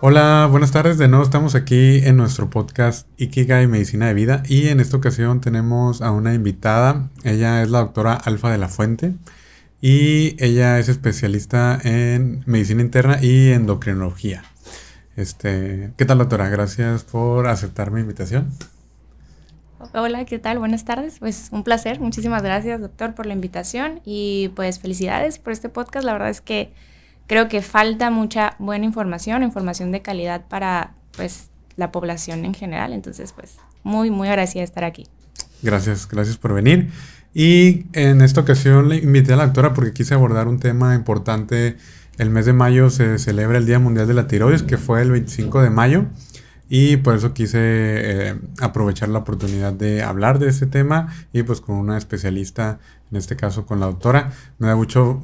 Hola, buenas tardes. De nuevo estamos aquí en nuestro podcast Ikigai Medicina de Vida y en esta ocasión tenemos a una invitada. Ella es la doctora Alfa de la Fuente y ella es especialista en medicina interna y endocrinología. ¿Qué tal, doctora? Gracias por aceptar mi invitación. Hola, ¿qué tal? Buenas tardes. Pues un placer. Muchísimas gracias, doctor, por la invitación y pues felicidades por este podcast. La verdad es que creo que falta mucha buena información de calidad para pues la población en general. Entonces, pues muy agradecida de estar aquí. Gracias por venir. Y en esta ocasión le invité a la doctora porque quise abordar un tema importante. El mes de mayo se celebra el Día Mundial de la Tiroides, que fue el 25 de mayo. Y por eso quise aprovechar la oportunidad de hablar de este tema y pues con una especialista, en este caso con la doctora. Me da mucho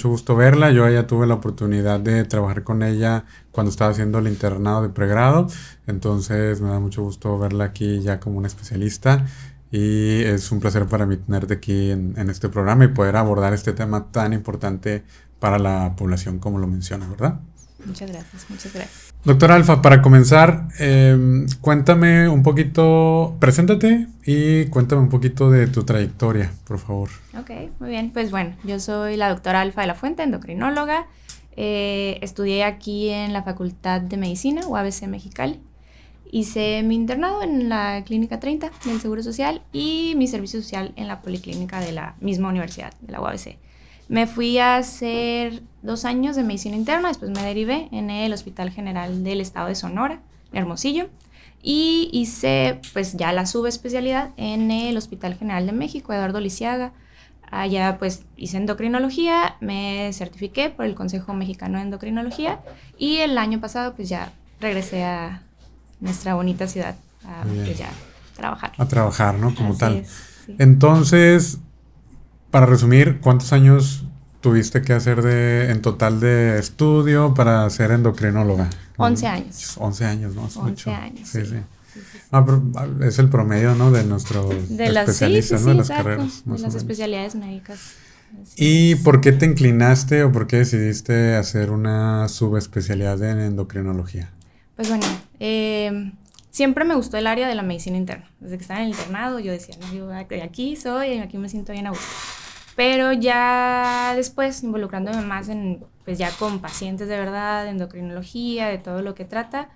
gusto verla. Yo ya tuve la oportunidad de trabajar con ella cuando estaba haciendo el internado de pregrado. Entonces me da mucho gusto verla aquí ya como una especialista. Y es un placer para mí tenerte aquí en este programa y poder abordar este tema tan importante para la población como lo menciona, ¿verdad? Muchas gracias. Doctora Alfa, para comenzar, cuéntame un poquito, preséntate y cuéntame un poquito de tu trayectoria, por favor. Ok, muy bien. Pues bueno, yo soy la doctora Alfa de la Fuente, endocrinóloga. Estudié aquí en la Facultad de Medicina, UABC Mexicali. Hice mi internado en la Clínica 30 del Seguro Social y mi servicio social en la Policlínica de la misma universidad, de la UABC. Me fui a hacer 2 años de medicina interna, después me derivé en el Hospital General del Estado de Sonora, en Hermosillo, y hice pues ya la subespecialidad en el Hospital General de México, Eduardo Lisiaga. Allá pues hice endocrinología, me certifiqué por el Consejo Mexicano de Endocrinología y el año pasado pues ya regresé a nuestra bonita ciudad a pues ya trabajar. A trabajar, ¿no? Como Así tal. es, sí. Entonces, para resumir, ¿cuántos años tuviste que hacer en total de estudio para ser endocrinóloga? 11 años. 11 años, ¿no? Es 11 mucho. años, Sí, sí. sí. Sí. Pero es el promedio, ¿no? De nuestros De las, especialistas, ¿no? De las exacto, carreras, de más o las menos. especialidades médicas. Así ¿Y es. por qué te inclinaste o por qué decidiste hacer una subespecialidad en endocrinología? Pues bueno, siempre me gustó el área de la medicina interna. Desde que estaba en el internado yo decía, no, yo de aquí soy y aquí me siento bien a gusto. Pero ya después, involucrándome más en, pues ya con pacientes de verdad, de endocrinología, de todo lo que trata,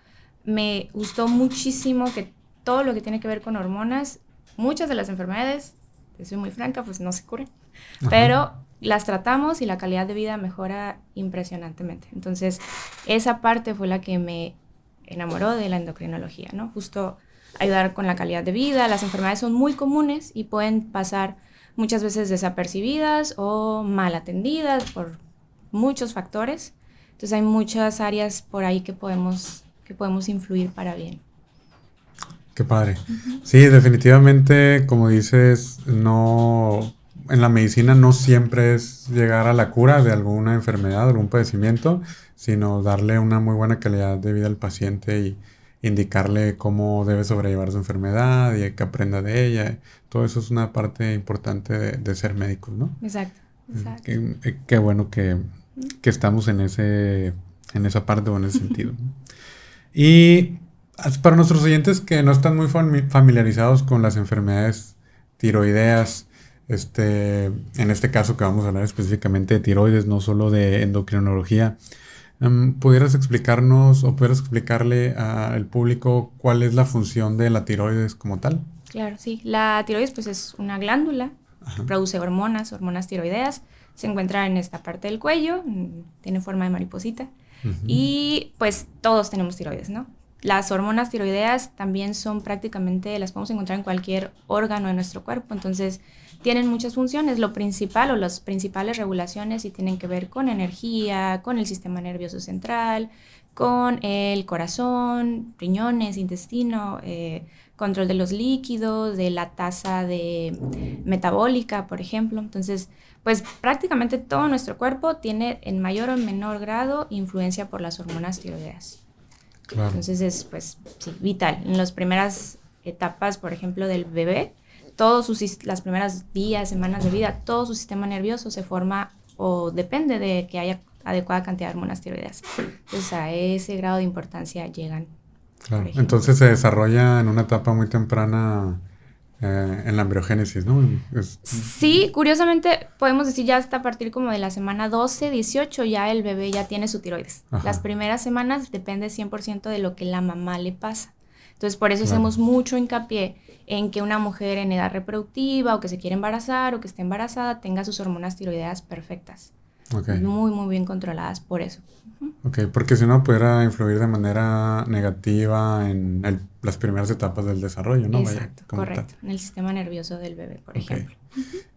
me gustó muchísimo que todo lo que tiene que ver con hormonas, muchas de las enfermedades, soy muy franca, pues no se curan, Ajá. pero las tratamos y la calidad de vida mejora impresionantemente. Entonces, esa parte fue la que me enamoró de la endocrinología, ¿no? Justo ayudar con la calidad de vida. Las enfermedades son muy comunes y pueden pasar muchas veces desapercibidas o mal atendidas por muchos factores. Entonces hay muchas áreas por ahí que podemos influir para bien. Qué padre. Sí, definitivamente, como dices, no, en la medicina no siempre es llegar a la cura de alguna enfermedad, algún padecimiento, sino darle una muy buena calidad de vida al paciente y indicarle cómo debe sobrellevar su enfermedad y que aprenda de ella. Todo eso es una parte importante de ser médicos, ¿no? Exacto. Qué bueno que estamos en esa parte o en ese sentido. Y para nuestros oyentes que no están muy familiarizados con las enfermedades tiroideas, en este caso que vamos a hablar específicamente de tiroides, no solo de endocrinología, ¿pudieras explicarnos o pudieras explicarle al público cuál es la función de la tiroides como tal? Claro, sí. La tiroides pues es una glándula, Ajá. produce hormonas tiroideas, se encuentra en esta parte del cuello, tiene forma de mariposita. Y pues todos tenemos tiroides, ¿no? Las hormonas tiroideas también son prácticamente, las podemos encontrar en cualquier órgano de nuestro cuerpo, entonces tienen muchas funciones. Lo principal o las principales regulaciones sí tienen que ver con energía, con el sistema nervioso central, con el corazón, riñones, intestino, control de los líquidos, de la tasa de metabólica, por ejemplo. Entonces, pues prácticamente todo nuestro cuerpo tiene en mayor o menor grado influencia por las hormonas tiroideas. Claro. Entonces es pues sí, vital. En las primeras etapas, por ejemplo, del bebé, las primeras días, semanas de vida, todo su sistema nervioso se forma o depende de que haya adecuada cantidad de hormonas tiroideas. Entonces a ese grado de importancia llegan. Claro, entonces se desarrolla en una etapa muy temprana en la embriogénesis, ¿no? Sí, curiosamente podemos decir ya hasta a partir como de la semana 12, 18 ya el bebé ya tiene su tiroides. Ajá. Las primeras semanas depende 100% de lo que la mamá le pasa. Entonces por eso hacemos mucho hincapié en que una mujer en edad reproductiva o que se quiere embarazar o que esté embarazada tenga sus hormonas tiroideas perfectas. Okay. Muy, muy bien controladas por eso. Ok, porque si no pudiera influir de manera negativa en las primeras etapas del desarrollo, ¿no? Exacto, correcto. En el sistema nervioso del bebé, por ejemplo.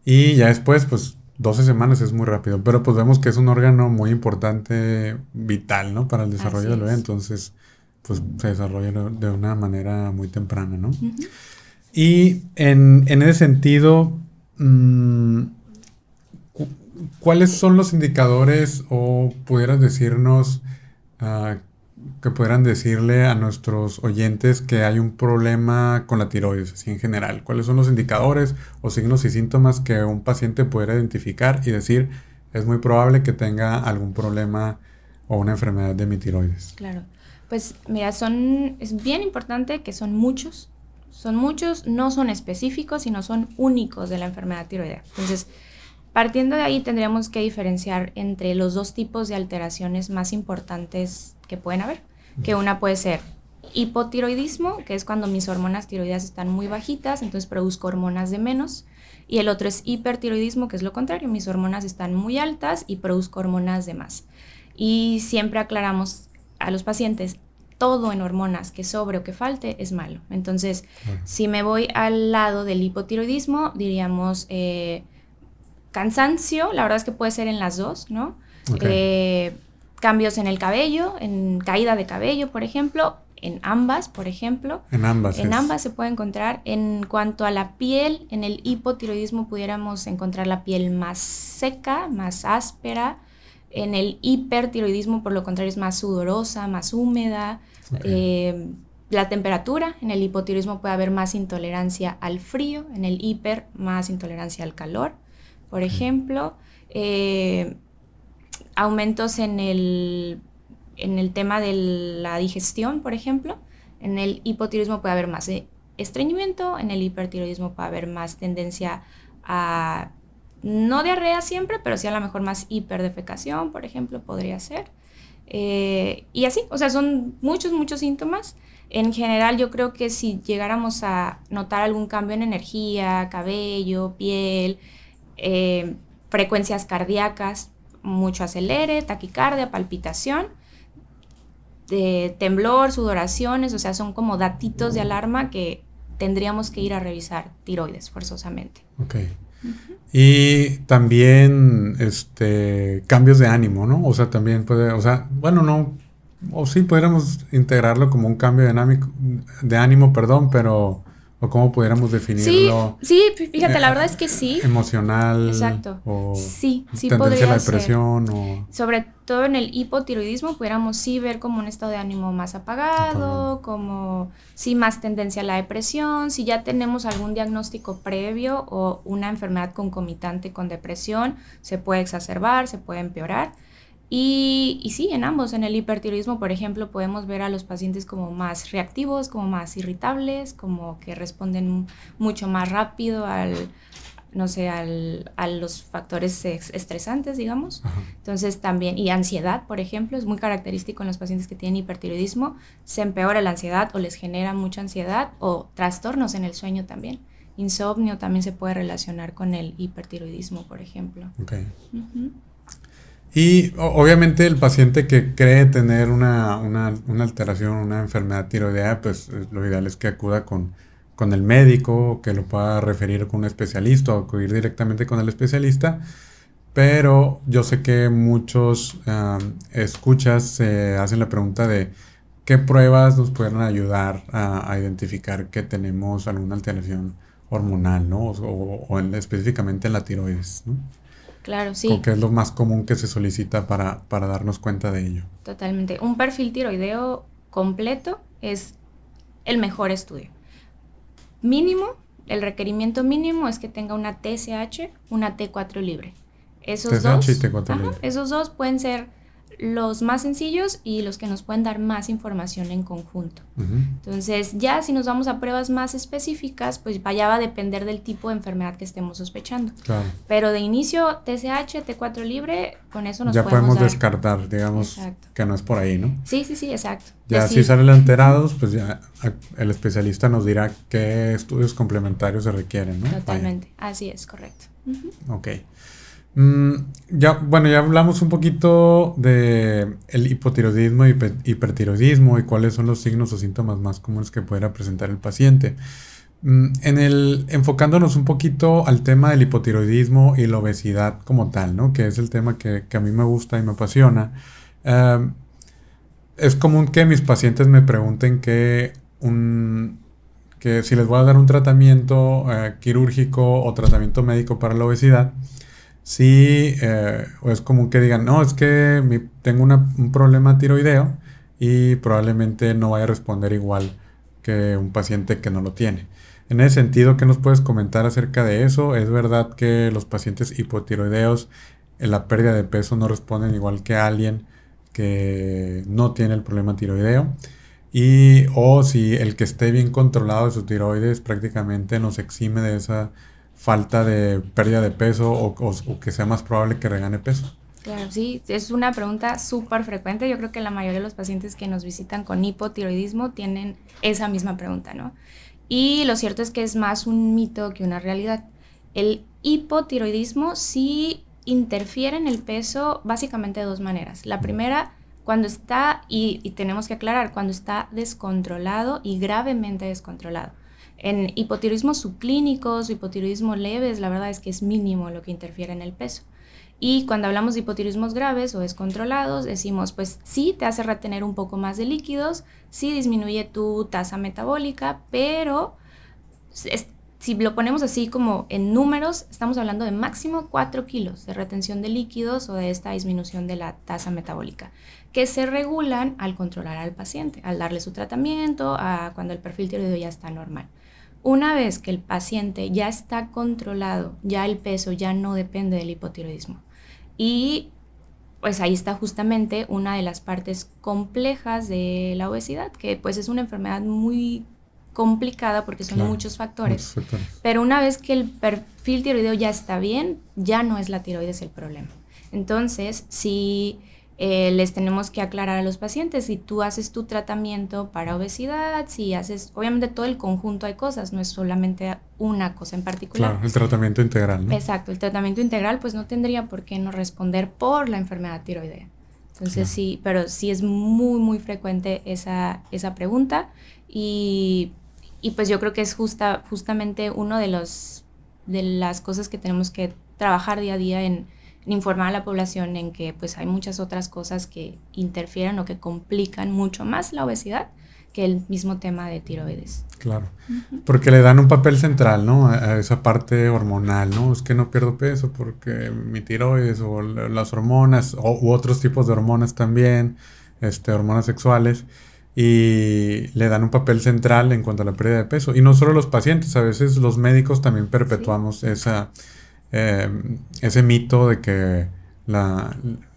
Y ya después, pues, 12 semanas es muy rápido, pero pues vemos que es un órgano muy importante, vital, ¿no? Para el desarrollo del bebé, entonces, pues, se desarrolla de una manera muy temprana, ¿no? Y en ese sentido, ¿cuáles son los indicadores o pudieras decirnos que pudieran decirle a nuestros oyentes que hay un problema con la tiroides, así en general? ¿Cuáles son los indicadores o signos y síntomas que un paciente pudiera identificar y decir, es muy probable que tenga algún problema o una enfermedad de mi tiroides? Claro, pues mira, es bien importante que son muchos, no son específicos, sino son únicos de la enfermedad tiroidea. Entonces, partiendo de ahí tendríamos que diferenciar entre los dos tipos de alteraciones más importantes que pueden haber, que una puede ser hipotiroidismo, que es cuando mis hormonas tiroideas están muy bajitas, entonces produzco hormonas de menos, y el otro es hipertiroidismo, que es lo contrario, mis hormonas están muy altas y produzco hormonas de más. Y siempre aclaramos a los pacientes, todo en hormonas que sobre o que falte es malo. Entonces, si me voy al lado del hipotiroidismo, diríamos cansancio, la verdad es que puede ser en las dos, ¿no? Cambios en el cabello, en caída de cabello, por ejemplo, en ambas, por ejemplo. En ambas se puede encontrar. En cuanto a la piel, en el hipotiroidismo pudiéramos encontrar la piel más seca, más áspera. En el hipertiroidismo, por lo contrario, es más sudorosa, más húmeda. La temperatura, en el hipotiroidismo puede haber más intolerancia al frío, en el hiper más intolerancia al calor, por ejemplo. Aumentos en el tema de la digestión, por ejemplo. En el hipotiroidismo puede haber más estreñimiento, en el hipertiroidismo puede haber más tendencia a, no diarrea siempre, pero sí a lo mejor más hiperdefecación, por ejemplo, podría ser. Y así, o sea, son muchos síntomas. En general, yo creo que si llegáramos a notar algún cambio en energía, cabello, piel, frecuencias cardíacas, mucho acelere, taquicardia, palpitación, temblor, sudoraciones, o sea, son como datitos de alarma que tendríamos que ir a revisar tiroides forzosamente. Ok. Y también cambios de ánimo, ¿no? O sea, también puede, o sea, bueno, no, o sí podríamos integrarlo como un cambio de ánimo, pero o cómo pudiéramos definirlo. Sí, fíjate, la verdad es que sí. Emocional. Exacto. O sí tendencia a la depresión. O sobre todo en el hipotiroidismo pudiéramos sí ver como un estado de ánimo más apagado, como sí más tendencia a la depresión. Si ya tenemos algún diagnóstico previo o una enfermedad concomitante con depresión, se puede exacerbar, se puede empeorar. Y sí, en ambos, en el hipertiroidismo, por ejemplo, podemos ver a los pacientes como más reactivos, como más irritables, como que responden mucho más rápido a los factores estresantes, digamos. Ajá. Entonces también, y ansiedad, por ejemplo, es muy característico en los pacientes que tienen hipertiroidismo, se empeora la ansiedad o les genera mucha ansiedad o trastornos en el sueño también. Insomnio también se puede relacionar con el hipertiroidismo, por ejemplo. Okay. Y obviamente el paciente que cree tener una alteración, una enfermedad tiroidea, pues lo ideal es que acuda con el médico, que lo pueda referir con un especialista o acudir directamente con el especialista. Pero yo sé que muchos escuchas se hacen la pregunta de qué pruebas nos pueden ayudar a identificar que tenemos alguna alteración hormonal, ¿no? O específicamente en la tiroides, ¿no? Claro, sí. Porque es lo más común que se solicita para darnos cuenta de ello. Totalmente. Un perfil tiroideo completo es el mejor estudio. Mínimo, el requerimiento mínimo es que tenga una TSH, una T4 libre. Esos TSH y dos, T4 libre. esos dos pueden ser los más sencillos y los que nos pueden dar más información en conjunto. Entonces, ya si nos vamos a pruebas más específicas, pues ya va a depender del tipo de enfermedad que estemos sospechando. Claro. Pero de inicio, TSH, T4 libre, con eso nos ya podemos dar. Descartar, digamos, exacto, que no es por ahí, ¿no? Sí, exacto. Ya si salen alterados, pues ya el especialista nos dirá qué estudios complementarios se requieren, ¿no? Totalmente, así es, correcto. Ok. Ya hablamos un poquito de el hipotiroidismo y hipertiroidismo y cuáles son los signos o síntomas más comunes que pudiera presentar el paciente. Enfocándonos un poquito al tema del hipotiroidismo y la obesidad como tal, ¿no? Que es el tema que a mí me gusta y me apasiona. Es común que mis pacientes me pregunten que si les voy a dar un tratamiento quirúrgico o tratamiento médico para la obesidad. Sí, o es común que digan, no, es que tengo un problema tiroideo y probablemente no vaya a responder igual que un paciente que no lo tiene. En ese sentido, ¿qué nos puedes comentar acerca de eso? ¿Es verdad que los pacientes hipotiroideos en la pérdida de peso no responden igual que alguien que no tiene el problema tiroideo? O si el que esté bien controlado de su tiroides prácticamente nos exime de esa falta de pérdida de peso o que sea más probable que regane peso. Claro, sí, es una pregunta súper frecuente. Yo creo que la mayoría de los pacientes que nos visitan con hipotiroidismo tienen esa misma pregunta, ¿no? Y lo cierto es que es más un mito que una realidad. El hipotiroidismo sí interfiere en el peso básicamente de dos maneras. La primera, cuando está, y tenemos que aclarar, cuando está descontrolado y gravemente descontrolado. En hipotiroidismos subclínicos o hipotiroidismo leves, la verdad es que es mínimo lo que interfiere en el peso. Y cuando hablamos de hipotiroidismos graves o descontrolados, decimos, pues sí, te hace retener un poco más de líquidos, sí disminuye tu tasa metabólica, pero si lo ponemos así como en números, estamos hablando de máximo 4 kilos de retención de líquidos o de esta disminución de la tasa metabólica, que se regulan al controlar al paciente, al darle su tratamiento, cuando el perfil tiroideo ya está normal. Una vez que el paciente ya está controlado, ya el peso ya no depende del hipotiroidismo. Y pues ahí está justamente una de las partes complejas de la obesidad, que pues es una enfermedad muy complicada porque son muchos factores. Pero una vez que el perfil tiroideo ya está bien, ya no es la tiroides el problema. Entonces, si les tenemos que aclarar a los pacientes, si tú haces tu tratamiento para obesidad, si haces, obviamente todo el conjunto de cosas, no es solamente una cosa en particular. Claro, el tratamiento integral, ¿no? Exacto, el tratamiento integral pues no tendría por qué no responder por la enfermedad tiroidea. Entonces sí, pero sí es muy, muy frecuente esa pregunta y pues yo creo que es justamente uno de las cosas que tenemos que trabajar día a día en informar a la población en que pues hay muchas otras cosas que interfieren o que complican mucho más la obesidad que el mismo tema de tiroides. Claro, porque le dan un papel central, ¿no? A esa parte hormonal, ¿no? Es que no pierdo peso porque mi tiroides o las hormonas u otros tipos de hormonas también, hormonas sexuales, y le dan un papel central en cuanto a la pérdida de peso. Y no solo los pacientes, a veces los médicos también perpetuamos ese mito de que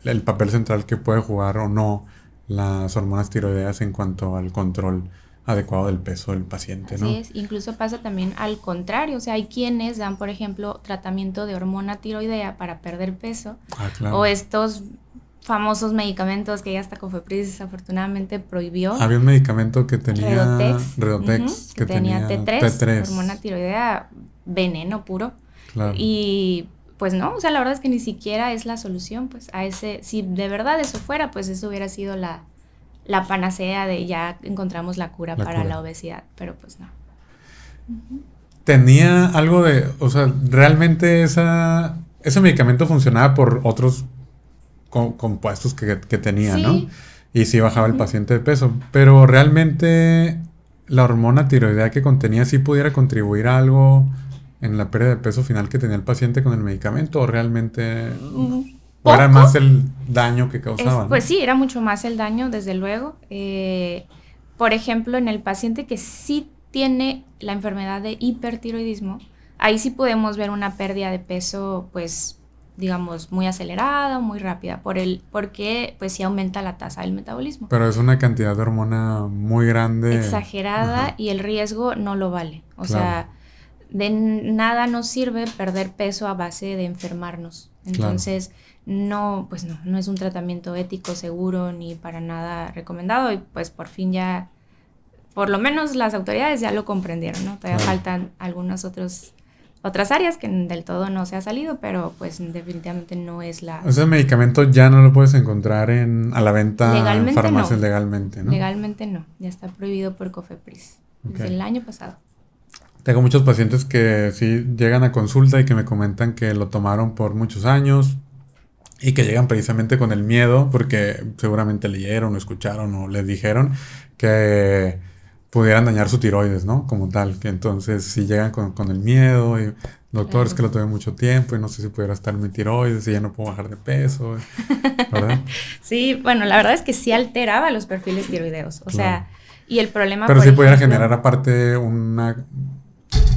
el papel central que puede jugar o no las hormonas tiroideas en cuanto al control adecuado del peso del paciente, ¿no? Así es, incluso pasa también al contrario, o sea, hay quienes dan, por ejemplo, tratamiento de hormona tiroidea para perder peso, claro. O estos famosos medicamentos que ya hasta Cofepris desafortunadamente prohibió. Había un medicamento que tenía Redotex, que tenía T3, hormona tiroidea, veneno puro. Claro. Y pues no, o sea, la verdad es que ni siquiera es la solución, pues si de verdad eso fuera, pues eso hubiera sido la panacea de ya encontramos la cura para la obesidad, pero pues no. Tenía algo o sea, realmente ese medicamento funcionaba por otros compuestos que tenía, sí, ¿no? Y sí bajaba el paciente de peso, pero realmente la hormona tiroidea que contenía sí pudiera contribuir a algo en la pérdida de peso final que tenía el paciente con el medicamento, o realmente o era más el daño que causaba, ¿no? Pues sí, era mucho más el daño, desde luego. Por ejemplo, en el paciente que sí tiene la enfermedad de hipertiroidismo, ahí sí podemos ver una pérdida de peso, pues digamos, muy acelerada o muy rápida, porque pues sí aumenta la tasa del metabolismo. Pero es una cantidad de hormona muy grande. Exagerada. Ajá. Y el riesgo no lo vale. O Claro. sea, de nada nos sirve perder peso a base de enfermarnos. Entonces, no es un tratamiento ético, seguro, ni para nada recomendado. Y pues por fin ya, por lo menos las autoridades ya lo comprendieron, ¿no? Todavía faltan algunas otras áreas que del todo no se ha salido, pero pues definitivamente no es la... Ese medicamento ya no lo puedes encontrar a la venta Legalmente en farmacias no. legalmente, ¿no? Legalmente no, ya está prohibido por COFEPRIS desde el año pasado. Tengo muchos pacientes que sí llegan a consulta y que me comentan que lo tomaron por muchos años y que llegan precisamente con el miedo porque seguramente leyeron o escucharon o les dijeron que pudieran dañar su tiroides, ¿no? Como tal, que entonces si llegan con el miedo y doctor, es que lo tuve mucho tiempo y no sé si pudiera estar mi tiroides y ya no puedo bajar de peso, ¿verdad? Sí, bueno, la verdad es que sí alteraba los perfiles tiroideos, o sea, y el problema, pero por sí pudiera ejemplo, generar aparte una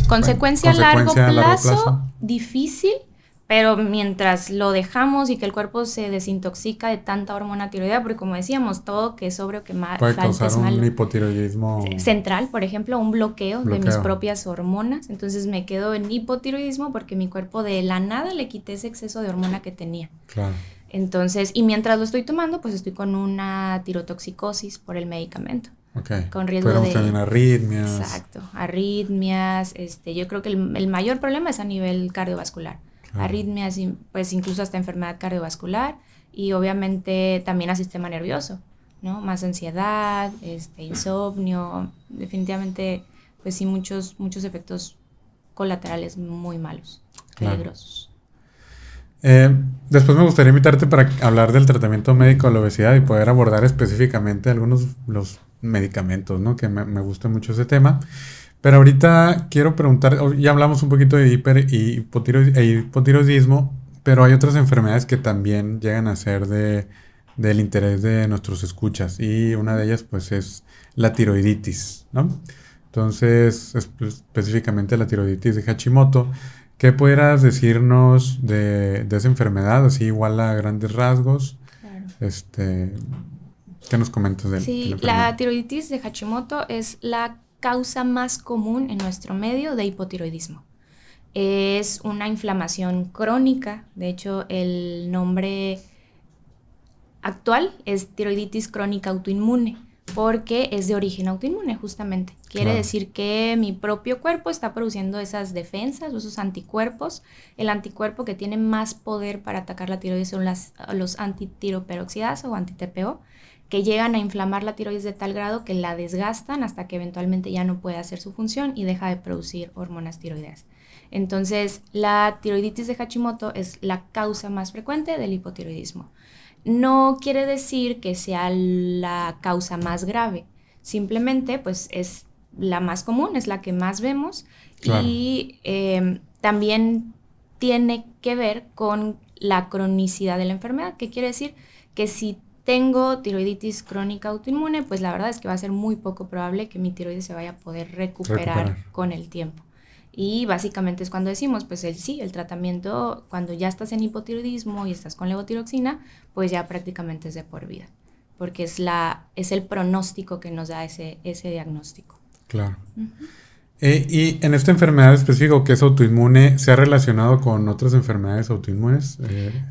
consecuencia a largo plazo plazo, difícil, pero mientras lo dejamos y que el cuerpo se desintoxica de tanta hormona tiroidea, porque como decíamos, todo que es sobre o que puede falta causar es un malo. hipotiroidismo Central, por ejemplo, un bloqueo de mis propias hormonas, entonces me quedo en hipotiroidismo porque mi cuerpo de la nada le quité ese exceso de hormona que tenía. Claro. Entonces, y mientras lo estoy tomando, pues estoy con una tirotoxicosis por el medicamento. Okay. Con riesgo podemos tener arritmias. Exacto, arritmias. Yo creo que el mayor problema es a nivel cardiovascular. Claro. Arritmias, pues incluso hasta enfermedad cardiovascular y obviamente también al sistema nervioso, ¿no? Más ansiedad, insomnio, definitivamente, pues sí, muchos efectos colaterales muy malos, peligrosos. Después me gustaría invitarte para hablar del tratamiento médico de la obesidad y poder abordar específicamente los medicamentos, ¿no? Que me gusta mucho ese tema. Pero ahorita quiero preguntar, ya hablamos un poquito de hipotiroidismo, pero hay otras enfermedades que también llegan a ser del interés de nuestros escuchas y una de ellas pues es la tiroiditis, ¿no? Entonces, específicamente la tiroiditis de Hashimoto. ¿Qué pudieras decirnos de esa enfermedad, así igual a grandes rasgos? Claro. ¿Qué nos comentas de Sí, la tiroiditis de Hashimoto es la causa más común en nuestro medio de hipotiroidismo. Es una inflamación crónica, de hecho el nombre actual es tiroiditis crónica autoinmune, porque es de origen autoinmune justamente. Quiere decir que mi propio cuerpo está produciendo esas defensas o esos anticuerpos. El anticuerpo que tiene más poder para atacar la tiroides son los antitiroperoxidasa o anti-TPO, que llegan a inflamar la tiroides de tal grado que la desgastan hasta que eventualmente ya no puede hacer su función y deja de producir hormonas tiroideas. Entonces, la tiroiditis de Hashimoto es la causa más frecuente del hipotiroidismo. No quiere decir que sea la causa más grave, simplemente pues es la más común, es la que más vemos y también tiene que ver con la cronicidad de la enfermedad, que quiere decir que si tengo tiroiditis crónica autoinmune, pues la verdad es que va a ser muy poco probable que mi tiroides se vaya a poder recuperar con el tiempo. Y básicamente es cuando decimos, pues el tratamiento, cuando ya estás en hipotiroidismo y estás con levotiroxina, pues ya prácticamente es de por vida, porque es el pronóstico que nos da ese diagnóstico. Claro. Y en esta enfermedad específica que es autoinmune, ¿se ha relacionado con otras enfermedades autoinmunes?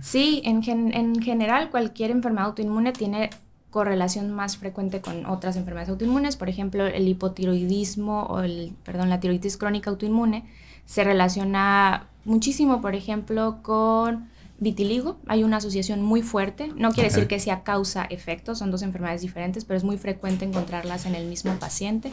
Sí, en general cualquier enfermedad autoinmune tiene correlación más frecuente con otras enfermedades autoinmunes. Por ejemplo, el hipotiroidismo o la tiroiditis crónica autoinmune se relaciona muchísimo, por ejemplo, con vitiligo. Hay una asociación muy fuerte. No quiere decir que sea causa-efecto, son dos enfermedades diferentes, pero es muy frecuente encontrarlas en el mismo paciente.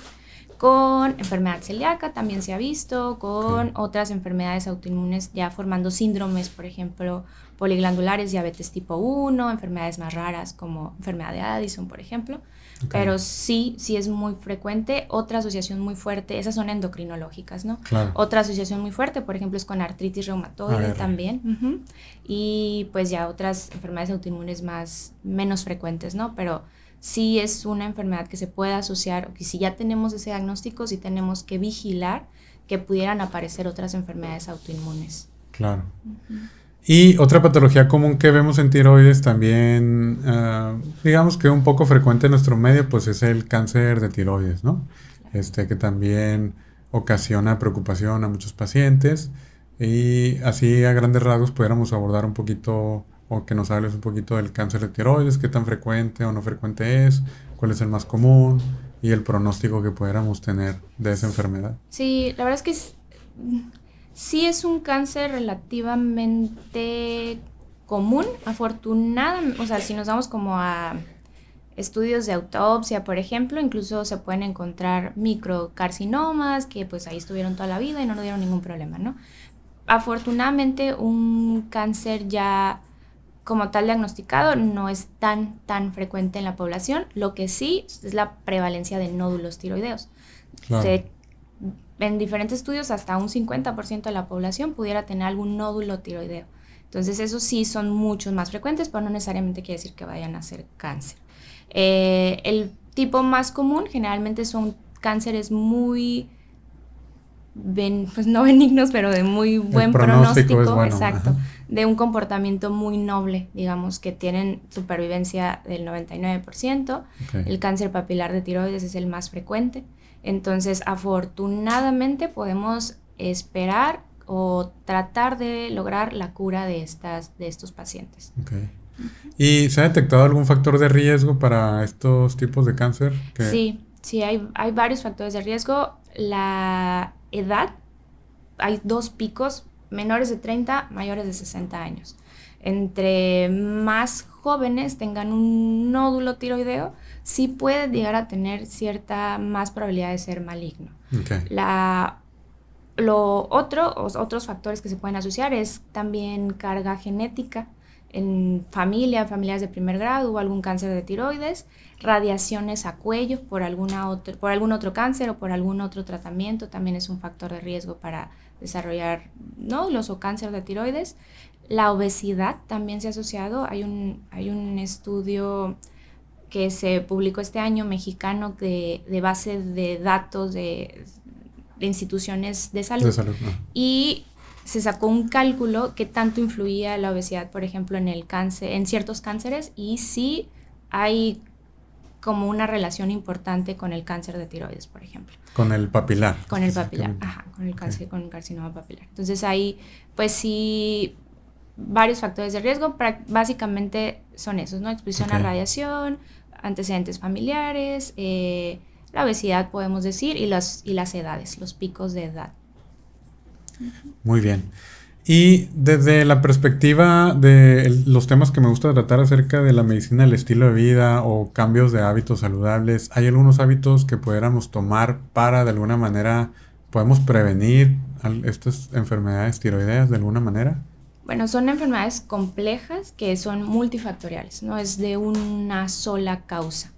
Con enfermedad celíaca también se ha visto, con otras enfermedades autoinmunes ya formando síndromes, por ejemplo, poliglandulares, diabetes tipo 1, enfermedades más raras como enfermedad de Addison, por ejemplo. Pero sí es muy frecuente. Otra asociación muy fuerte, esas son endocrinológicas, ¿no? Claro. Otra asociación muy fuerte, por ejemplo, es con artritis reumatoide también. Y pues ya otras enfermedades autoinmunes menos frecuentes, ¿no? Pero sí es una enfermedad que se puede asociar, o que si ya tenemos ese diagnóstico, sí tenemos que vigilar que pudieran aparecer otras enfermedades autoinmunes. Claro. Y otra patología común que vemos en tiroides también, digamos que un poco frecuente en nuestro medio, pues es el cáncer de tiroides, ¿no? Que también ocasiona preocupación a muchos pacientes. Y así a grandes rasgos pudiéramos abordar un poquito o que nos hables un poquito del cáncer de tiroides, qué tan frecuente o no frecuente es, cuál es el más común y el pronóstico que pudiéramos tener de esa enfermedad. Sí, la verdad es que sí es un cáncer relativamente común, afortunadamente, o sea, si nos vamos como a estudios de autopsia, por ejemplo, incluso se pueden encontrar microcarcinomas que pues ahí estuvieron toda la vida y no nos dieron ningún problema, ¿no? Afortunadamente un cáncer ya como tal diagnosticado no es tan frecuente en la población, lo que sí es la prevalencia de nódulos tiroideos. Claro. En diferentes estudios hasta un 50% de la población pudiera tener algún nódulo tiroideo. Entonces esos sí son muchos más frecuentes, pero no necesariamente quiere decir que vayan a ser cáncer. El tipo más común generalmente son cánceres muy, pues no benignos, pero de muy buen pronóstico, es bueno. Exacto, Ajá. de un comportamiento muy noble, digamos, que tienen supervivencia del 99%. Okay. El cáncer papilar de tiroides es el más frecuente. Entonces, afortunadamente podemos esperar o tratar de lograr la cura de estos pacientes. Okay. ¿Y se ha detectado algún factor de riesgo para estos tipos de cáncer? Sí, hay varios factores de riesgo. La edad, hay 2 picos, menores de 30, mayores de 60 años. Entre más jóvenes tengan un nódulo tiroideo, sí puede llegar a tener cierta más probabilidad de ser maligno. Okay. Otros factores que se pueden asociar es también carga genética en familias de primer grado o algún cáncer de tiroides, radiaciones a cuello por algún otro cáncer o por algún otro tratamiento, también es un factor de riesgo para desarrollar nódulos o cáncer de tiroides. La obesidad también se ha asociado, hay un estudio que se publicó este año mexicano de base de datos de instituciones de salud. Y se sacó un cálculo que tanto influía la obesidad, por ejemplo, en el cáncer, en ciertos cánceres, y sí hay como una relación importante con el cáncer de tiroides, por ejemplo. Con el papilar. Con el papilar, con el cáncer, con el carcinoma papilar. Entonces ahí, pues sí, varios factores de riesgo, básicamente son esos, ¿no? Exposición a radiación, antecedentes familiares, la obesidad podemos decir, y las edades, los picos de edad. Muy bien. Y desde la perspectiva de los temas que me gusta tratar acerca de la medicina del estilo de vida o cambios de hábitos saludables, ¿hay algunos hábitos que pudiéramos tomar para de alguna manera podemos prevenir estas enfermedades tiroideas de alguna manera? Bueno, son enfermedades complejas que son multifactoriales, no es de una sola causa,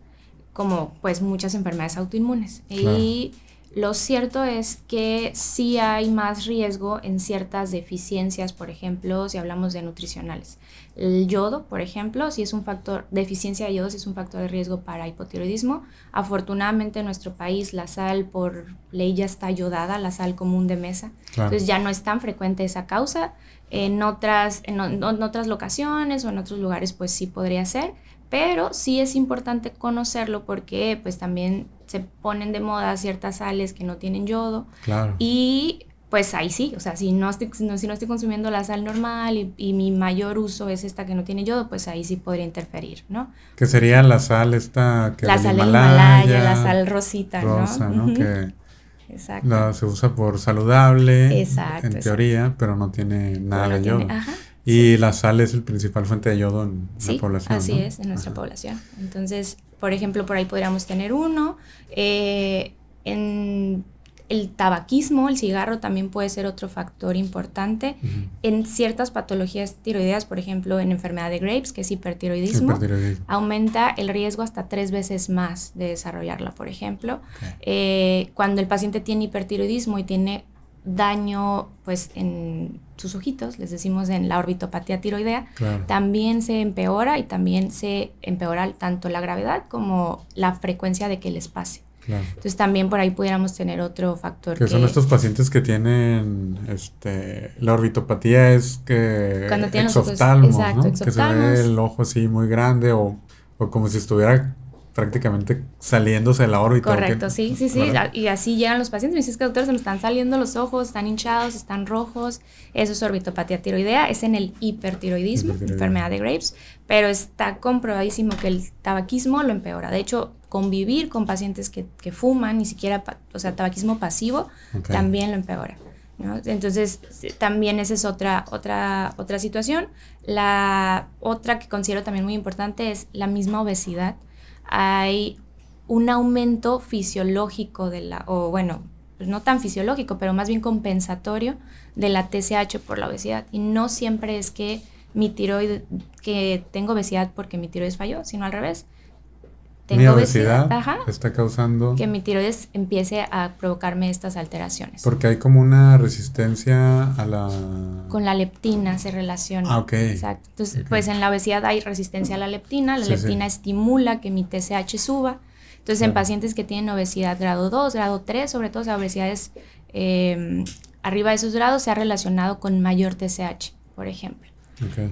como pues muchas enfermedades autoinmunes. Claro. Y lo cierto es que sí hay más riesgo en ciertas deficiencias, por ejemplo, si hablamos de nutricionales. El yodo, por ejemplo, deficiencia de yodo sí es un factor de riesgo para hipotiroidismo. Afortunadamente en nuestro país la sal por ley ya está yodada, la sal común de mesa. Claro. Entonces ya no es tan frecuente esa causa. En otras locaciones o en otros lugares pues sí podría ser, pero sí es importante conocerlo porque pues también se ponen de moda ciertas sales que no tienen yodo. Claro. Y pues ahí sí, o sea, si no estoy consumiendo la sal normal y mi mayor uso es esta que no tiene yodo, pues ahí sí podría interferir, ¿no? Que sería la sal esta que la sal del Himalaya, la sal rosa, ¿no? Uh-huh. Que exacto. Se usa por saludable, en teoría, pero no tiene nada de yodo. Ajá. Y sí. La sal es el principal fuente de yodo en la población. Así ¿no? es, en nuestra población. Entonces, por ejemplo, por ahí podríamos tener uno. En el tabaquismo, el cigarro también puede ser otro factor importante. Uh-huh. En ciertas patologías tiroideas, por ejemplo, en enfermedad de Graves, que es hipertiroidismo, aumenta el riesgo hasta 3 veces más de desarrollarla, por ejemplo. Okay. Cuando el paciente tiene hipertiroidismo y tiene daño pues en sus ojitos, les decimos en la orbitopatía tiroidea, claro. También se empeora y también se empeora tanto la gravedad como la frecuencia de que les pase. Claro. Entonces también por ahí pudiéramos tener otro factor. Que son estos pacientes que tienen la orbitopatía es que cuando tienen exoftalmos, los ojos, ¿no? exacto, Que se ve exoftalmos. el ojo así muy grande o como si estuviera prácticamente saliéndose de la órbita. Correcto, sí. ¿Verdad? Y así llegan los pacientes. Me dices que doctor, se me están saliendo los ojos, están hinchados, están rojos. Eso es orbitopatía tiroidea, es en el hipertiroidismo, enfermedad de Graves, pero está comprobadísimo que el tabaquismo lo empeora. De hecho, convivir con pacientes que fuman, ni siquiera, o sea, tabaquismo pasivo, también lo empeora, ¿no? Entonces, también esa es otra situación. La otra que considero también muy importante es la misma obesidad. Hay un aumento fisiológico pues no tan fisiológico, pero más bien compensatorio de la TSH por la obesidad. Y no siempre es que que tengo obesidad porque mi tiroides falló, sino al revés. Mi obesidad está causando que mi tiroides empiece a provocarme estas alteraciones. Porque hay como una resistencia a la... Con la leptina se relaciona. Ok. Exacto. Entonces, pues en la obesidad hay resistencia a la leptina. La leptina estimula que mi TSH suba. Entonces, en pacientes que tienen obesidad grado 2, grado 3, sobre todo, o sea, obesidades arriba de esos grados, se ha relacionado con mayor TSH, por ejemplo.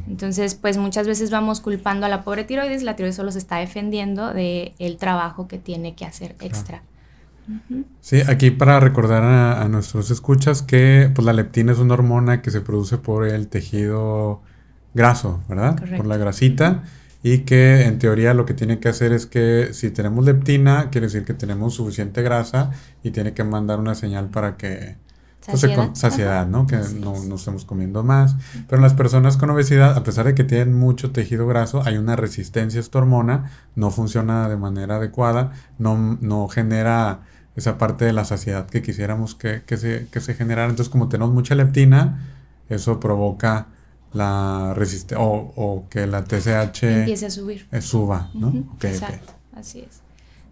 Entonces, pues muchas veces vamos culpando a la pobre tiroides, la tiroides solo se está defendiendo del trabajo que tiene que hacer extra. Sí, aquí para recordar a nuestros escuchas que pues la leptina es una hormona que se produce por el tejido graso, ¿verdad? Correcto. Por la grasita, y que en teoría lo que tiene que hacer es que si tenemos leptina, quiere decir que tenemos suficiente grasa y tiene que mandar una señal para que... Saciedad, ¿no? Que no estemos comiendo más. Pero en las personas con obesidad, a pesar de que tienen mucho tejido graso, hay una resistencia a esta hormona, no funciona de manera adecuada, no genera esa parte de la saciedad que quisiéramos que se generara. Entonces, como tenemos mucha leptina, eso provoca la resistencia o que la TSH empiece a subir. Suba, ¿no? Exacto, así es.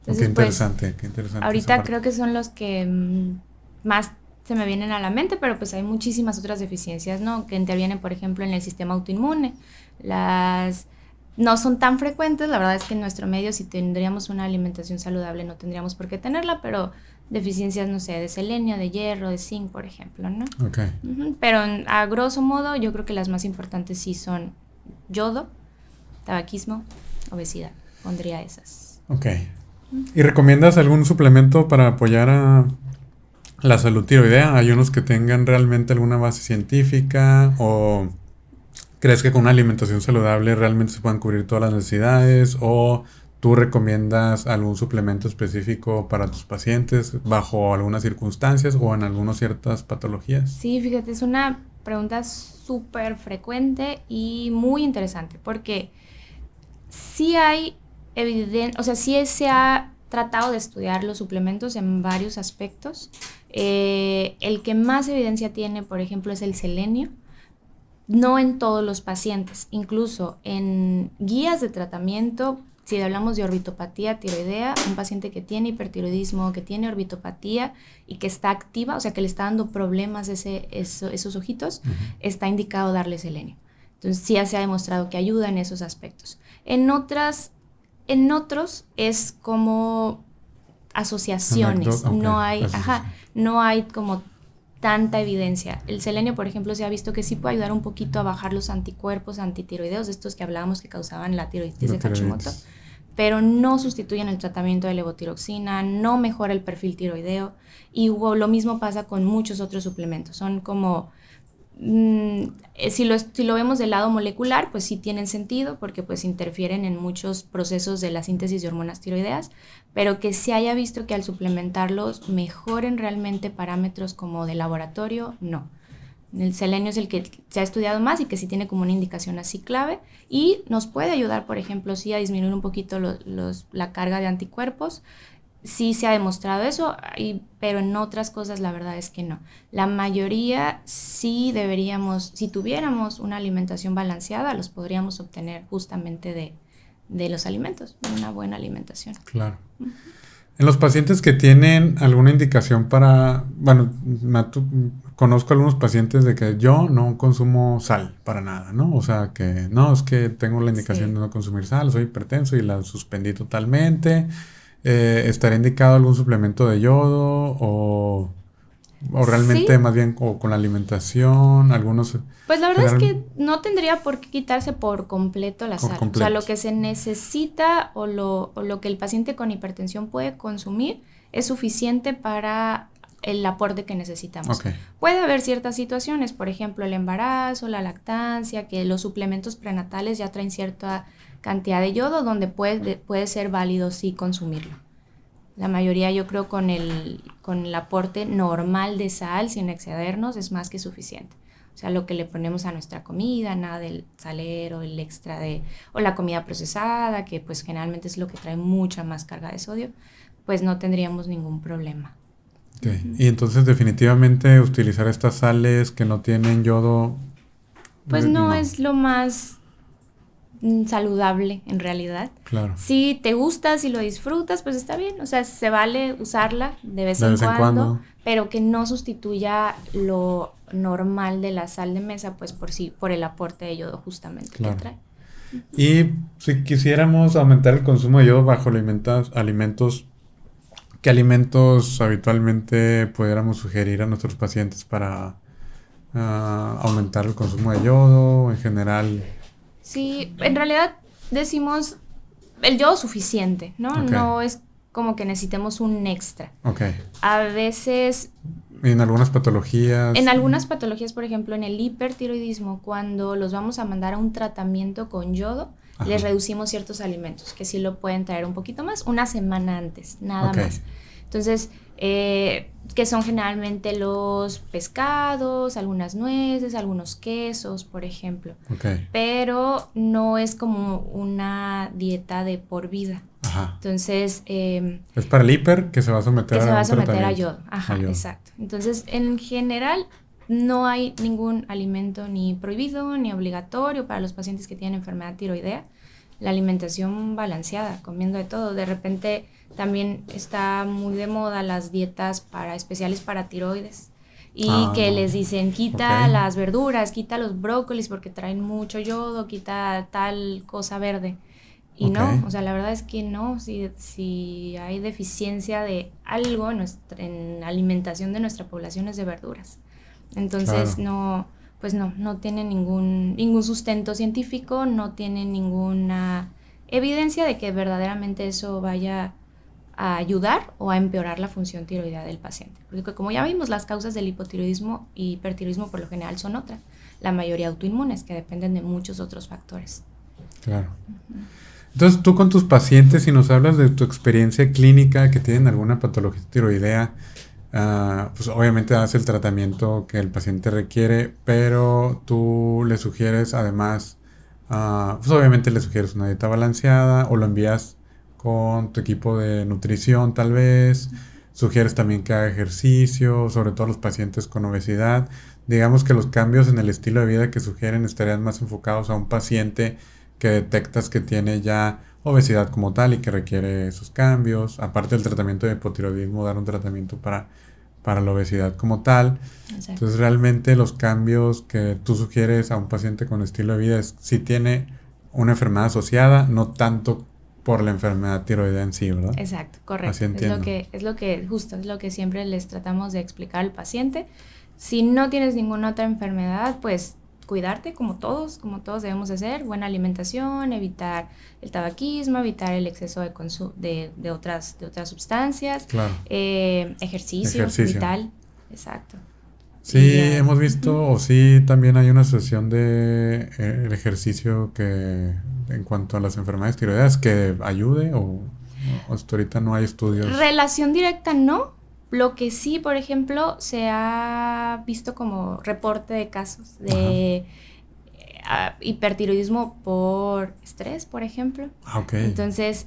Entonces, qué interesante. Ahorita creo que son los que más se me vienen a la mente, pero pues hay muchísimas otras deficiencias, ¿no? Que intervienen, por ejemplo, en el sistema autoinmune. No son tan frecuentes, la verdad es que en nuestro medio, si tendríamos una alimentación saludable, no tendríamos por qué tenerla, pero deficiencias, no sé, de selenio, de hierro, de zinc, por ejemplo, ¿no? Pero a grosso modo, yo creo que las más importantes sí son yodo, tabaquismo, obesidad. Pondría esas. ¿Y recomiendas algún suplemento para apoyar a la salud tiroidea? ¿Hay unos que tengan realmente alguna base científica o crees que con una alimentación saludable realmente se puedan cubrir todas las necesidades, o tú recomiendas algún suplemento específico para tus pacientes bajo algunas circunstancias o en algunas ciertas patologías? Sí, fíjate, es una pregunta súper frecuente y muy interesante porque sí hay evidencia, o sea, sí se ha tratado de estudiar los suplementos en varios aspectos. El que más evidencia tiene, por ejemplo, es el selenio. No en todos los pacientes, incluso en guías de tratamiento, si hablamos de orbitopatía tiroidea, un paciente que tiene hipertiroidismo, que tiene orbitopatía y que está activa, o sea que le está dando problemas esos ojitos, está indicado darle selenio. Entonces sí ya se ha demostrado que ayuda en esos aspectos. En otros es como asociaciones, no hay como tanta evidencia. El selenio, por ejemplo, se ha visto que sí puede ayudar un poquito a bajar los anticuerpos antitiroideos, de estos que hablábamos que causaban la tiroiditis de Hashimoto, pero no sustituyen el tratamiento de levotiroxina, no mejora el perfil tiroideo, y lo mismo pasa con muchos otros suplementos. Son como, si lo vemos del lado molecular, pues sí tienen sentido, porque pues interfieren en muchos procesos de la síntesis de hormonas tiroideas, pero que se haya visto que al suplementarlos mejoren realmente parámetros como de laboratorio, no. El selenio es el que se ha estudiado más y que sí tiene como una indicación así clave y nos puede ayudar, por ejemplo, sí a disminuir un poquito la carga de anticuerpos. Sí se ha demostrado eso, pero en otras cosas la verdad es que no. La mayoría sí deberíamos, si tuviéramos una alimentación balanceada, los podríamos obtener justamente de los alimentos, de una buena alimentación. Claro. En los pacientes que tienen alguna indicación conozco algunos pacientes de que yo no consumo sal para nada, ¿no? O sea, que no, es que tengo la indicación de no consumir sal, soy hipertenso y la suspendí totalmente. ¿estaría indicado algún suplemento de yodo o realmente Sí, más bien o con la alimentación? Algunos pues la verdad es general que no tendría por qué quitarse por completo la por sal. O sea, lo completo. que se necesita o lo que el paciente con hipertensión puede consumir es suficiente para el aporte que necesitamos. Ok, Puede haber ciertas situaciones, por ejemplo, el embarazo, la lactancia, que los suplementos prenatales ya traen cierta cantidad de yodo donde puede ser válido sí consumirlo. La mayoría yo creo con el aporte normal de sal sin excedernos es más que suficiente. O sea, lo que le ponemos a nuestra comida, nada del salero, el extra o la comida procesada, que pues generalmente es lo que trae mucha más carga de sodio, pues no tendríamos ningún problema. ok. Y entonces definitivamente utilizar estas sales que no tienen yodo, Pues no no, es lo más saludable en realidad. claro. Si te gusta, si lo disfrutas, pues está bien. O sea, se vale usarla de vez De en vez en cuando, cuando. pero que no sustituya lo normal de la sal de mesa, pues por el aporte de yodo justamente que Claro. trae. Y si quisiéramos aumentar el consumo de yodo bajo alimentos, ¿qué alimentos habitualmente pudiéramos sugerir a nuestros pacientes para aumentar el consumo de yodo en general? Sí, en realidad decimos el yodo suficiente, ¿no? Ok, No es como que necesitemos un extra. ok. A veces Y en algunas en patologías, algunas patologías, por ejemplo, en el hipertiroidismo, cuando los vamos a mandar a un tratamiento con yodo, les ajá, reducimos ciertos alimentos que sí lo pueden traer un poquito más, una semana antes, nada ok, más. Entonces, que son generalmente los pescados, algunas nueces, algunos quesos, por ejemplo. ok, Pero no es como una dieta de por vida. ajá. Entonces, Es para el hiper que se va a someter que se a va a un someter a tratamiento. yodo. A Ajá, yodo. exacto. Entonces, en general, no hay ningún alimento ni prohibido ni obligatorio para los pacientes que tienen enfermedad tiroidea. La alimentación balanceada, comiendo de todo. De repente también está muy de moda las dietas especiales para tiroides. Y Ah, que no. les dicen, Ok, quita las verduras, quita los brócolis porque traen mucho yodo, quita tal cosa verde. Y ok, no, o sea, la verdad es que no, si hay deficiencia de algo en la alimentación de nuestra población es de verduras. Entonces claro, no, pues no tiene ningún sustento científico, no tiene ninguna evidencia de que verdaderamente eso vaya a ayudar o a empeorar la función tiroidea del paciente. Porque como ya vimos, las causas del hipotiroidismo y hipertiroidismo por lo general son otras, la mayoría autoinmunes que dependen de muchos otros factores. claro. Entonces, tú con tus pacientes, si nos hablas de tu experiencia clínica que tienen alguna patología tiroidea, pues obviamente das el tratamiento que el paciente requiere, pero tú le sugieres además, pues obviamente le sugieres una dieta balanceada o lo envías con tu equipo de nutrición tal vez, sugieres también que haga ejercicio, sobre todo los pacientes con obesidad. Digamos que los cambios en el estilo de vida que sugieren estarían más enfocados a un paciente que detectas que tiene ya obesidad como tal y que requiere esos cambios. Aparte del tratamiento de hipotiroidismo, dar un tratamiento para la obesidad como tal. Exacto. Entonces realmente los cambios que tú sugieres a un paciente con estilo de vida es si tiene una enfermedad asociada, no tanto por la enfermedad tiroidea en sí, ¿verdad? Exacto, Así correcto. entiendo. Justo, es lo que siempre les tratamos de explicar al paciente. Si no tienes ninguna otra enfermedad, pues cuidarte como todos debemos hacer, buena alimentación, evitar el tabaquismo, evitar el exceso de otras sustancias, Claro. ejercicio Ejercicio. vital, exacto. Sí, Y hemos ujú. visto, o sí, también hay una asociación de el ejercicio que en cuanto a las enfermedades tiroideas que ayude o hasta ahorita no hay estudios. Relación directa no. Lo que sí, por ejemplo, se ha visto como reporte de casos Ajá. de hipertiroidismo por estrés, por ejemplo. Ah, ok. Entonces,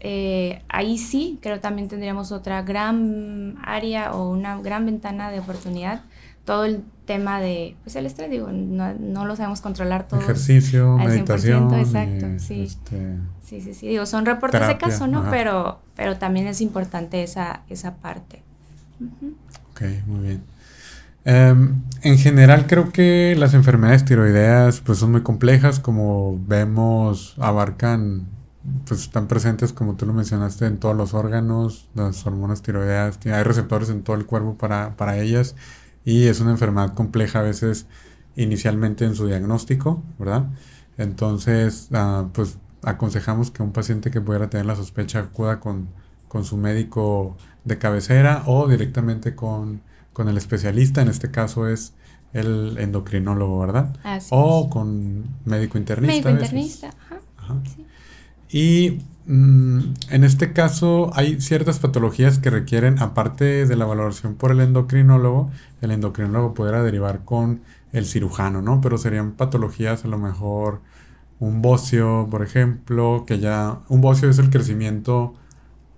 ahí sí, creo también tendríamos otra gran área o una gran ventana de oportunidad. Todo el tema de, pues el estrés, digo, no lo sabemos controlar todos Ejercicio, al 100%, meditación exacto, y sí. Sí, sí, sí, digo, son reportes de terapia. caso, ¿no? Ajá. Pero también es importante esa parte. Ujú. Ok, muy bien. En general creo que las enfermedades tiroideas pues son muy complejas, como vemos, abarcan pues están presentes, como tú lo mencionaste, en todos los órganos, las hormonas tiroideas, hay receptores en todo el cuerpo para ellas, y es una enfermedad compleja a veces inicialmente en su diagnóstico, ¿verdad? Entonces, pues aconsejamos que un paciente que pudiera tener la sospecha acuda con su médico de cabecera o directamente con el especialista, en este caso es el endocrinólogo, ¿verdad? Así O es. con médico internista Médico a veces. internista, ajá. Ajá. Sí. Y en este caso hay ciertas patologías que requieren, aparte de la valoración por el endocrinólogo pudiera derivar con el cirujano, ¿no? Pero serían patologías a lo mejor un bocio, por ejemplo, un bocio es el crecimiento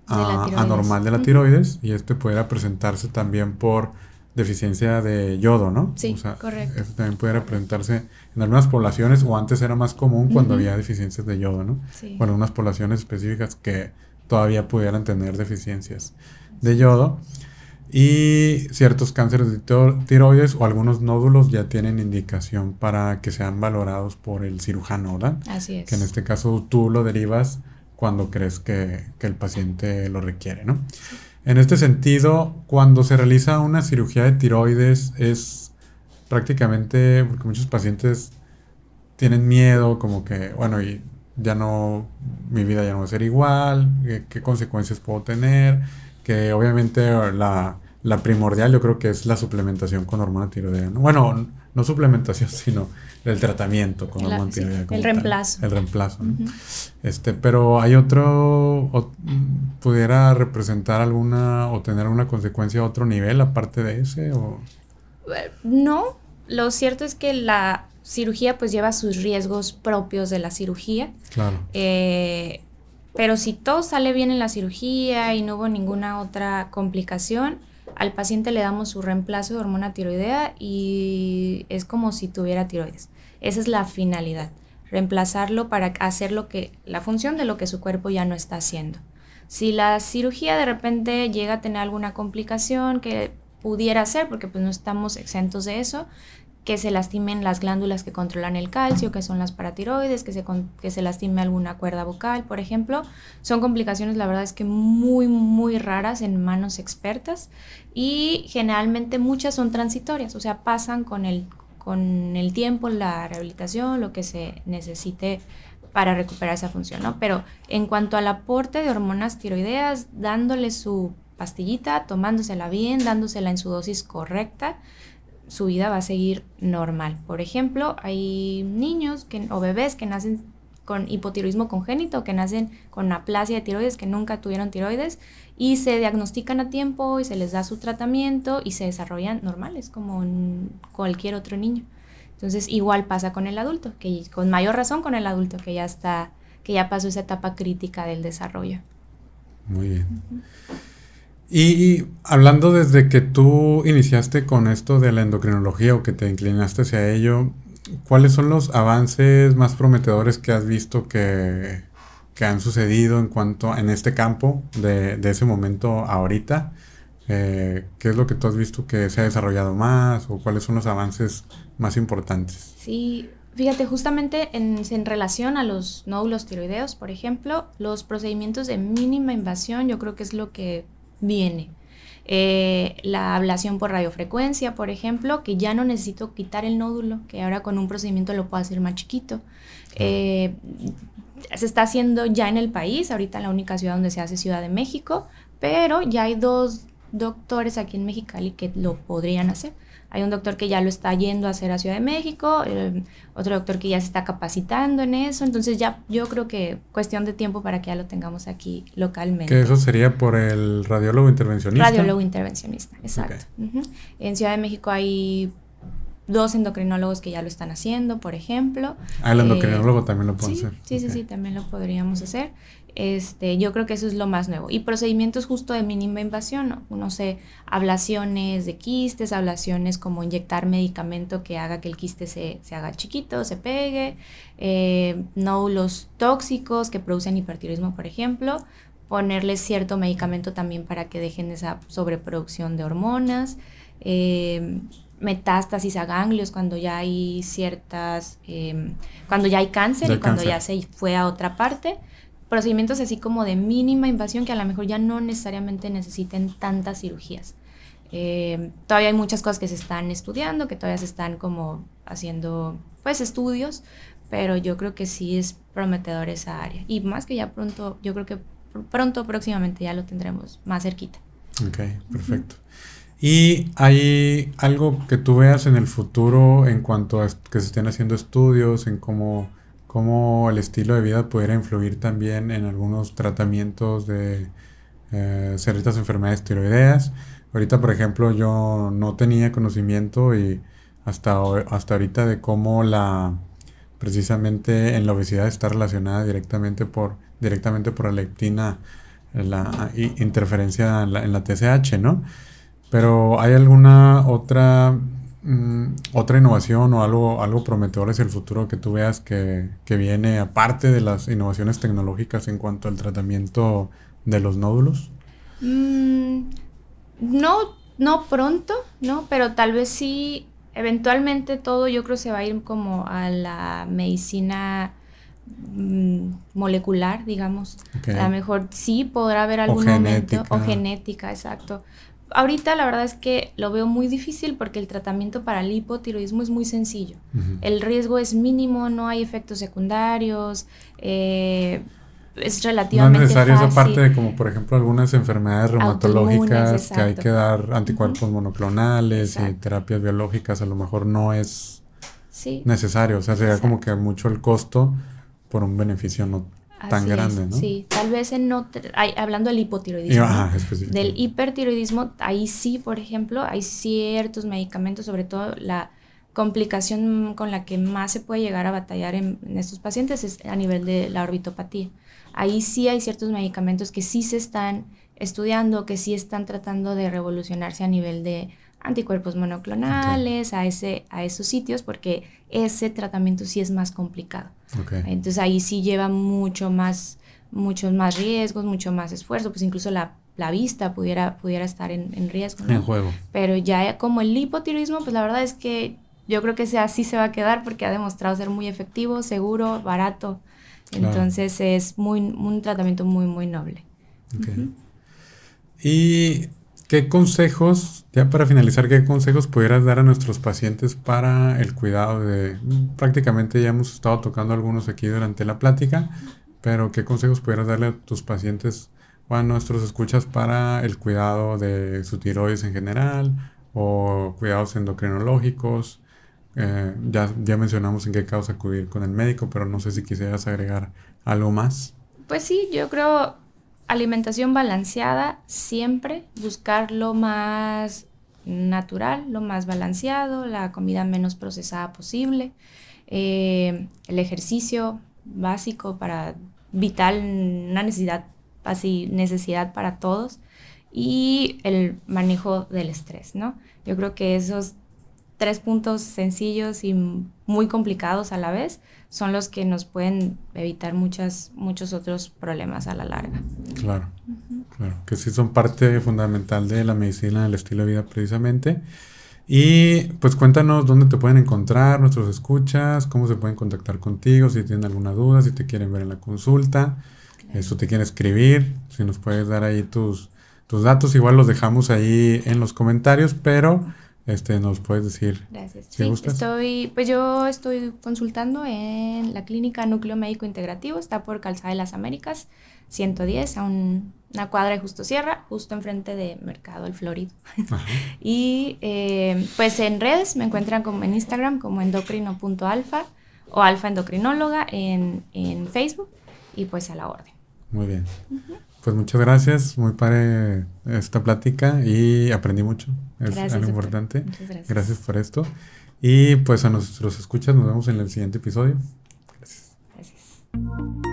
De la tiroides. anormal de la Ujú. tiroides y este pudiera presentarse también por deficiencia de yodo, ¿no? O Sí, sea, correcto. eso también pudiera presentarse en algunas poblaciones o antes era más común cuando Ujú. había deficiencias de yodo, ¿no? Sí, Bueno, unas poblaciones específicas que todavía pudieran tener deficiencias de así es. yodo y ciertos cánceres de tiroides o algunos nódulos ya tienen indicación para que sean valorados por el cirujano, ¿verdad? Así Que en es. este caso tú lo derivas cuando crees que el paciente lo requiere, ¿no? Sí. En este sentido, cuando se realiza una cirugía de tiroides es prácticamente, porque muchos pacientes tienen miedo, como que, bueno, y ya no, mi vida ya no va a ser igual, qué consecuencias puedo tener, que obviamente la primordial yo creo que es la suplementación con hormona tiroidea, ¿no? Bueno, no suplementación, sino el tratamiento con hormona Sí, tiroidea el como tal, reemplazo. el reemplazo, ¿no? Ujú. Pero hay pudiera representar alguna o tener alguna consecuencia a otro nivel aparte de ese, o No, lo cierto es que la cirugía pues lleva sus riesgos propios de la cirugía. claro, Eh, pero si todo sale bien en la cirugía y no hubo ninguna otra complicación, al paciente le damos su reemplazo de hormona tiroidea y es como si tuviera tiroides. Esa es la finalidad, reemplazarlo para hacer la función de lo que su cuerpo ya no está haciendo. Si la cirugía de repente llega a tener alguna complicación que pudiera ser, porque pues no estamos exentos de eso, que se lastimen las glándulas que controlan el calcio, que son las paratiroides, que se lastime alguna cuerda vocal, por ejemplo. Son complicaciones, la verdad es que muy, muy raras en manos expertas y generalmente muchas son transitorias, o sea, pasan con el tiempo, la rehabilitación, lo que se necesite para recuperar esa función, ¿no? Pero en cuanto al aporte de hormonas tiroideas, dándole su pastillita, tomándosela bien, dándosela en su dosis correcta, su vida va a seguir normal. Por ejemplo, hay niños o bebés que nacen con hipotiroidismo congénito, que nacen con aplasia de tiroides, que nunca tuvieron tiroides y se diagnostican a tiempo y se les da su tratamiento y se desarrollan normales como cualquier otro niño. Entonces, igual pasa con el adulto, que con mayor razón con el adulto que ya pasó esa etapa crítica del desarrollo. muy bien. Y hablando desde que tú iniciaste con esto de la endocrinología o que te inclinaste hacia ello, ¿cuáles son los avances más prometedores que has visto que han sucedido en este campo de ese momento a ahorita? ¿Qué es lo que tú has visto que se ha desarrollado más o cuáles son los avances más importantes? Sí, fíjate, justamente en relación a los nódulos tiroideos, por ejemplo, los procedimientos de mínima invasión yo creo que es lo que viene. La ablación por radiofrecuencia, por ejemplo, que ya no necesito quitar el nódulo, que ahora con un procedimiento lo puedo hacer más chiquito. Claro. Se está haciendo ya en el país, ahorita la única ciudad donde se hace es Ciudad de México, pero ya hay dos doctores aquí en Mexicali que lo podrían hacer. Hay un doctor que ya lo está yendo a hacer a Ciudad de México, otro doctor que ya se está capacitando en eso, entonces ya yo creo que cuestión de tiempo para que ya lo tengamos aquí Que localmente. eso sería por el radiólogo intervencionista. Radiólogo intervencionista, Ok. exacto. Ujú. En Ciudad de México hay dos endocrinólogos que ya lo están haciendo, por ejemplo. Ah, el endocrinólogo también lo puede Sí, hacer. sí, sí, Ok. sí, también lo podríamos hacer. Yo creo que eso es lo más nuevo. Y procedimientos justo de mínima invasión, no sé, ablaciones de quistes, ablaciones como inyectar medicamento que haga que el quiste se haga chiquito, se pegue, nódulos tóxicos que producen hipertiroidismo, por ejemplo, ponerles cierto medicamento también para que dejen esa sobreproducción de hormonas, metástasis a ganglios cuando ya hay cuando ya hay cáncer Del y cuando cáncer. ya se fue a otra parte, procedimientos así como de mínima invasión que a lo mejor ya no necesariamente necesiten tantas cirugías. Todavía hay muchas cosas que se están estudiando, que todavía se están como haciendo pues estudios, pero yo creo que sí es prometedor esa área. Y más que ya pronto, yo creo que pronto, próximamente ya lo tendremos más cerquita. Ok, perfecto. ¿Y hay algo que tú veas en el futuro en cuanto a que se estén haciendo estudios, en cómo el estilo de vida pudiera influir también en algunos tratamientos de ciertas enfermedades tiroideas? Ahorita, por ejemplo, yo no tenía conocimiento y hasta ahorita de cómo precisamente en la obesidad está relacionada directamente por la leptina, la interferencia en la TSH, ¿no? Pero ¿hay alguna otra innovación o algo prometedor hacia el futuro que tú veas que viene aparte de las innovaciones tecnológicas en cuanto al tratamiento de los nódulos? Mm, no pronto, ¿no? Pero tal vez sí, eventualmente todo yo creo se va a ir como a la medicina molecular, digamos. Okay. A lo mejor sí podrá haber algún momento, o genética, exacto. Ahorita la verdad es que lo veo muy difícil porque el tratamiento para el hipotiroidismo es muy sencillo. Uh-huh. El riesgo es mínimo, no hay efectos secundarios, es relativamente no es necesario fácil. Esa parte de como por ejemplo algunas enfermedades reumatológicas que hay que dar anticuerpos uh-huh. monoclonales y terapias biológicas, a lo mejor no es necesario, o sea, sería como que mucho el costo por un beneficio no tan grande, ¿no? Sí, tal vez hablando del hipotiroidismo, ajá, ¿no? Del hipertiroidismo, ahí sí, por ejemplo, hay ciertos medicamentos, sobre todo la complicación con la que más se puede llegar a batallar en estos pacientes es a nivel de la orbitopatía. Ahí sí hay ciertos medicamentos que sí se están estudiando, que sí están tratando de revolucionarse a nivel de anticuerpos monoclonales, a esos sitios, porque ese tratamiento sí es más complicado. Entonces ahí sí lleva muchos más riesgos, mucho más esfuerzo, pues incluso la vista pudiera estar en riesgo, ¿no? En juego. Pero ya como el hipotiroidismo, pues la verdad es que yo creo que así se va a quedar porque ha demostrado ser muy efectivo, seguro, barato. Entonces es un tratamiento muy, muy noble. Okay. Uh-huh. ¿Y qué consejos, ya para finalizar, qué consejos pudieras dar a nuestros pacientes para el cuidado prácticamente ya hemos estado tocando algunos aquí durante la plática, pero qué consejos pudieras darle a tus pacientes o a nuestros escuchas para el cuidado de su tiroides en general o cuidados endocrinológicos? Ya mencionamos en qué caso acudir con el médico, pero no sé si quisieras agregar algo más. Pues sí, yo creo alimentación balanceada, siempre buscar lo más natural, lo más balanceado, la comida menos procesada posible, el ejercicio básico vital, una necesidad para todos, y el manejo del estrés, ¿no? Yo creo que esos 3 puntos sencillos y muy complicados a la vez son los que nos pueden evitar muchos otros problemas a la larga. Claro, uh-huh. Claro, que sí son parte fundamental de la medicina del estilo de vida precisamente. Y pues cuéntanos dónde te pueden encontrar nuestros escuchas, cómo se pueden contactar contigo, si tienen alguna duda, si te quieren ver en la consulta, claro. Te quieren escribir, si nos puedes dar ahí tus datos, igual los dejamos ahí en los comentarios, pero nos puedes decir. Gracias. Si gustas. Yo estoy consultando en la clínica Núcleo Médico Integrativo, está por Calzada de las Américas, 110, a una cuadra de Justo Sierra, justo enfrente de Mercado El Florido. Y pues en redes me encuentran como en Instagram como endocrino.alfa o alfa endocrinóloga en Facebook, y pues a la orden. Muy bien. Uh-huh. Pues muchas gracias, muy padre esta plática y aprendí mucho, es algo importante. Muchas gracias. Gracias por esto. Y pues a nuestros escuchas nos vemos en el siguiente episodio. Gracias. Gracias.